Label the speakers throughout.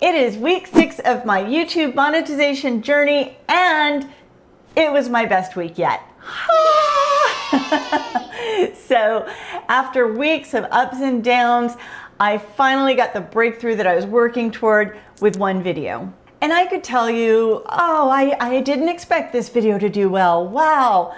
Speaker 1: It is week 6 of my YouTube monetization journey, and it was my best week yet. So after weeks of ups and downs, I finally got the breakthrough that I was working toward with one video. And I could tell you, oh, I didn't expect this video to do well. Wow.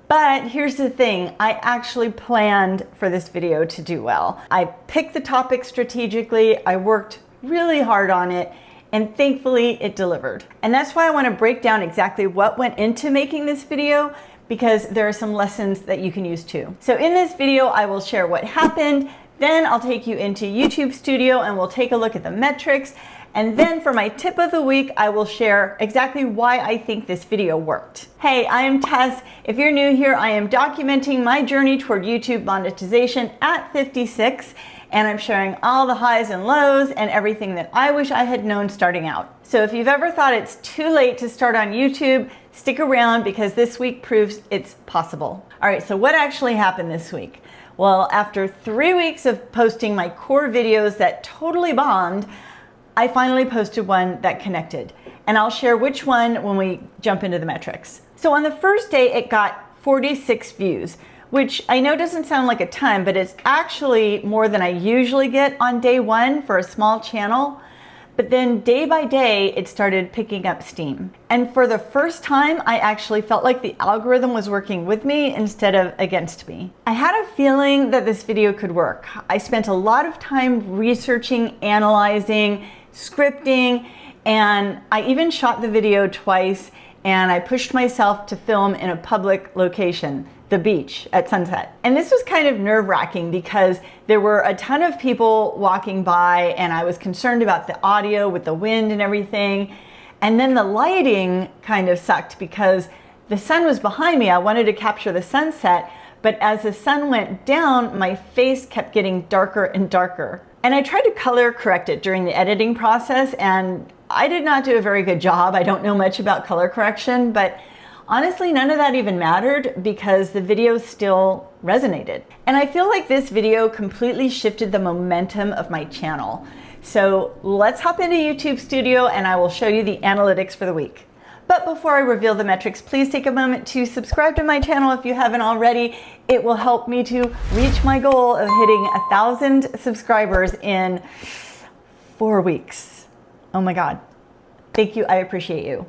Speaker 1: But here's the thing, I actually planned for this video to do well. I picked the topic strategically, I worked really hard on it, and thankfully it delivered. And that's why I want to break down exactly what went into making this video, because there are some lessons that you can use too. So in this video, I will share what happened, then I'll take you into YouTube Studio and we'll take a look at the metrics. And then for my tip of the week, I will share exactly why I think this video worked. Hey, I am Tess. If you're new here, I am documenting my journey toward YouTube monetization at 56, and I'm sharing all the highs and lows and everything that I wish I had known starting out. So if you've ever thought it's too late to start on YouTube, stick around because this week proves it's possible. All right, so what actually happened this week? Well, after 3 weeks of posting my core videos that totally bombed, I finally posted one that connected, and I'll share which one when we jump into the metrics. So on the first day, it got 46 views, which I know doesn't sound like a ton, but it's actually more than I usually get on day one for a small channel. But then day by day, it started picking up steam. And for the first time, I actually felt like the algorithm was working with me instead of against me. I had a feeling that this video could work. I spent a lot of time researching, analyzing, scripting, and I even shot the video twice, and I pushed myself to film in a public location, the beach at sunset. And this was kind of nerve-wracking because there were a ton of people walking by and I was concerned about the audio with the wind and everything. And then the lighting kind of sucked because the sun was behind me. I wanted to capture the sunset, but as the sun went down, my face kept getting darker and darker. And I tried to color correct it during the editing process, and I did not do a very good job. I don't know much about color correction, but honestly, none of that even mattered because the video still resonated. And I feel like this video completely shifted the momentum of my channel. So let's hop into YouTube Studio and I will show you the analytics for the week. But before I reveal the metrics, please take a moment to subscribe to my channel if you haven't already. It will help me to reach my goal of hitting 1,000 subscribers in 4 weeks. Oh my God. Thank you. I appreciate you.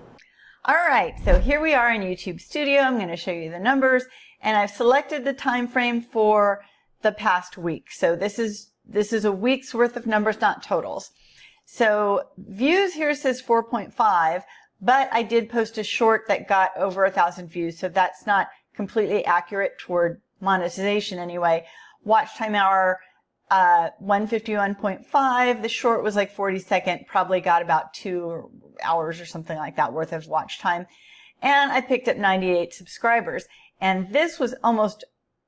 Speaker 1: All right, so here we are in YouTube Studio. I'm going to show you the numbers, and I've selected the time frame for the past week. So this is a week's worth of numbers, not totals. So views here says 4.5, but I did post a short that got over 1,000 views, so that's not completely accurate toward monetization anyway. Watch time hour 151.5. The short was like 40-second, probably got about 2 hours or something like that worth of watch time. And I picked up 98 subscribers. And this was almost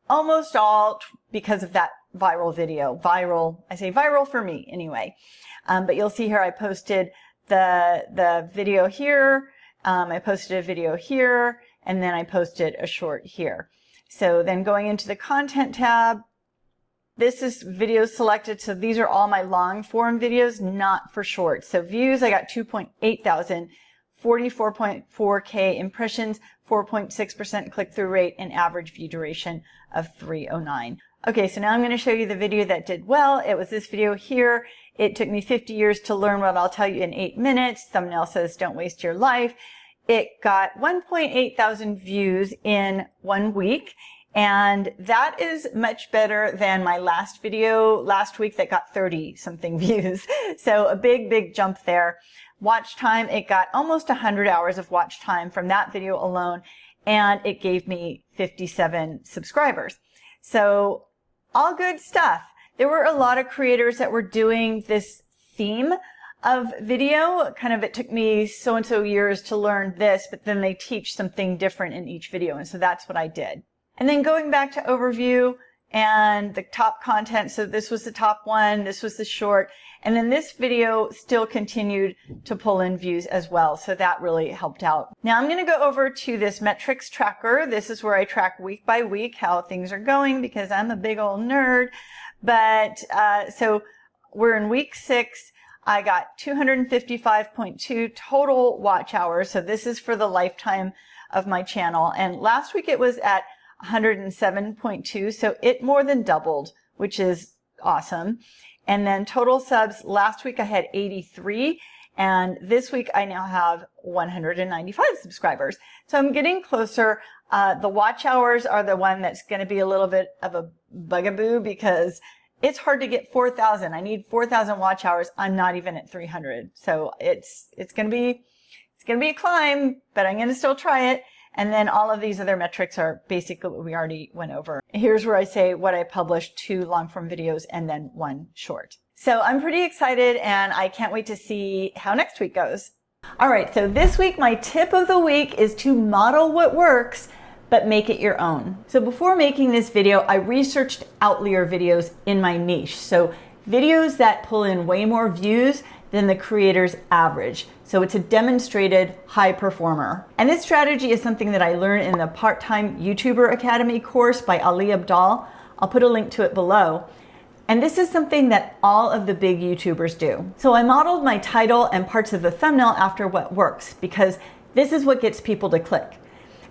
Speaker 1: all because of that viral video. Viral, I say viral for me anyway. But you'll see here I posted the video here, I posted a video here, and then I posted a short here. So then going into the content tab, this is videos selected, so these are all my long form videos, not for shorts. So views, I got 2.8 thousand, 44.4K impressions, 4.6% click-through rate, and average view duration of 309. Okay, so now I'm going to show you the video that did well. It was this video here. It took me 50 years to learn what I'll tell you in 8 minutes. Thumbnail says, don't waste your life. It got 1.8 thousand views in 1 week. And that is much better than my last video last week that got 30 something views. So a big jump there. Watch time, it got almost 100 hours of watch time from that video alone, and it gave me 57 subscribers. So all good stuff. There were a lot of creators that were doing this theme of video. Kind of, it took me so-and-so years to learn this, but then they teach something different in each video. And so that's what I did. And then going back to overview and the top content. So this was the top one, this was the short, and then this video still continued to pull in views as well. So that really helped out. Now I'm going to go over to this metrics tracker. This is where I track week by week how things are going because I'm a big old nerd. But so we're in week 6. I got 255.2 total watch hours. So this is for the lifetime of my channel. And last week it was at 107.2. So it more than doubled, which is awesome. And then total subs, last week I had 83. And this week I now have 195 subscribers. So I'm getting closer. The watch hours are the one that's going to be a little bit of a bugaboo because it's hard to get 4,000. I need 4,000 watch hours. I'm not even at 300. So it's going to be a climb, but I'm going to still try it. And then all of these other metrics are basically what we already went over. Here's where I say what I published: 2 long form videos and then 1 short. So I'm pretty excited and I can't wait to see how next week goes. All right. So this week, my tip of the week is to model what works, but make it your own. So before making this video, I researched outlier videos in my niche. So videos that pull in way more views than the creator's average. So it's a demonstrated high performer. And this strategy is something that I learned in the Part-Time YouTuber Academy course by ABDAAL. I'll put a link to it below. And this is something that all of the big YouTubers do. So I modeled my title and parts of the thumbnail after what works, because this is what gets people to click.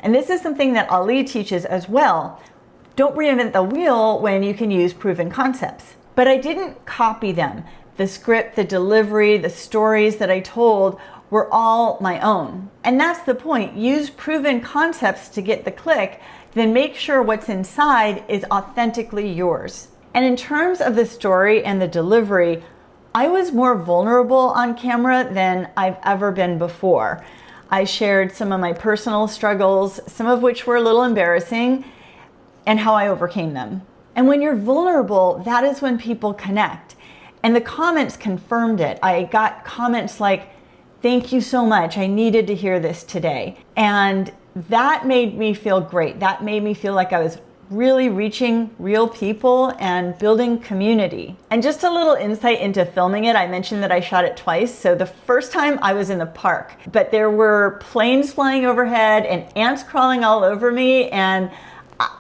Speaker 1: And this is something that Ali teaches as well. Don't reinvent the wheel when you can use proven concepts. But I didn't copy them. The script, the delivery, the stories that I told were all my own. And that's the point. Use proven concepts to get the click, then make sure what's inside is authentically yours. And in terms of the story and the delivery, I was more vulnerable on camera than I've ever been before. I shared some of my personal struggles, some of which were a little embarrassing, and how I overcame them. And when you're vulnerable, that is when people connect. And the comments confirmed it. I got comments like, "Thank you so much. I needed to hear this today." And that made me feel great. That made me feel like I was really reaching real people and building community. And just a little insight into filming it, I mentioned that I shot it twice. So the first time I was in the park, but there were planes flying overhead and ants crawling all over me, and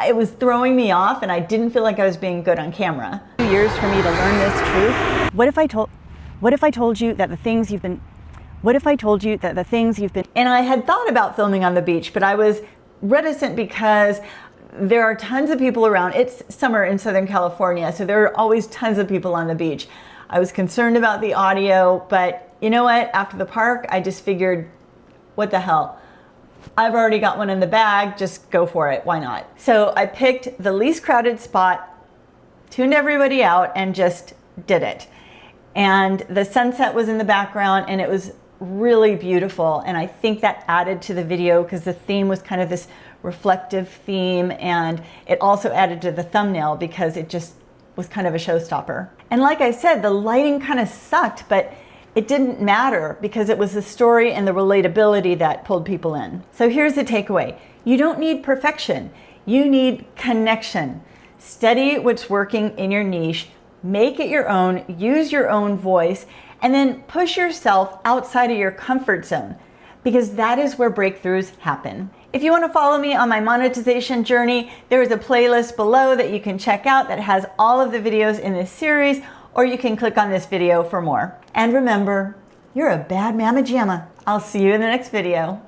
Speaker 1: it was throwing me off, and I didn't feel like I was being good on camera. 2 years for me to learn this truth. What if I told you that the things you've been, and I had thought about filming on the beach, but I was reticent because there are tons of people around. It's summer in Southern California, so there are always tons of people on the beach. I was concerned about the audio, but you know what? After the park, I just figured, what the hell? I've already got one in the bag, just go for it, why not? So I picked the least crowded spot, tuned everybody out, and just did it. And the sunset was in the background, and it was really beautiful. And I think that added to the video because the theme was kind of this reflective theme, and it also added to the thumbnail because it just was kind of a showstopper. And like I said, the lighting kind of sucked, but it didn't matter because it was the story and the relatability that pulled people in. So here's the takeaway. You don't need perfection. You need connection. Study what's working in your niche, make it your own, use your own voice, and then push yourself outside of your comfort zone, because that is where breakthroughs happen. If you want to follow me on my monetization journey, there is a playlist below that you can check out that has all of the videos in this series, or you can click on this video for more. And remember, you're a bad mamma jamma. I'll see you in the next video.